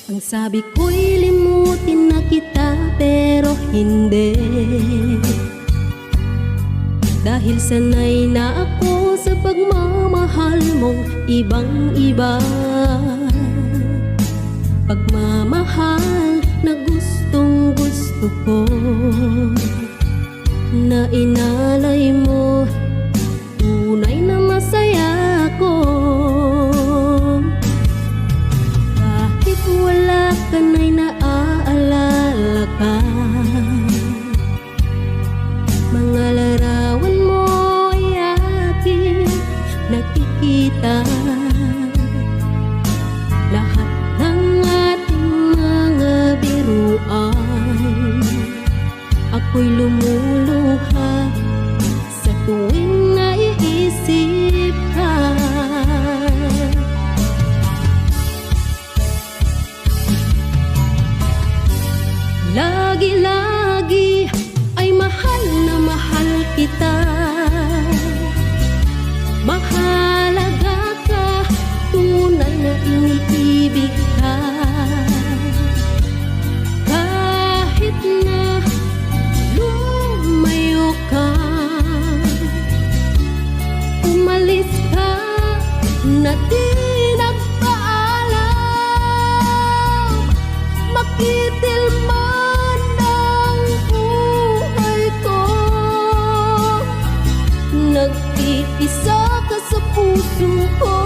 Ang sabi ko'y limutin na kita, pero hindi. Dahil sanay na ako sa pagmamahal mong ibang-iba. Pagmamahal na gustong gusto ko, na inalay mo, tunay na masaya ko. Kahit wala ka na'y naaalala ka, mga larawan mo ay aking nakikita. Lahat ng ating mga biruan, ako'y lumuluha sa tuwing naiisip ka. Lagi-lagi ay mahal na mahal kita. Mahalaga ka, tunay na iniibig ka. Kahit na lumayo ka, umalis ka na di nagpaalam, makitil man ang buhay ko. Nag-iisa ka sa puso ko.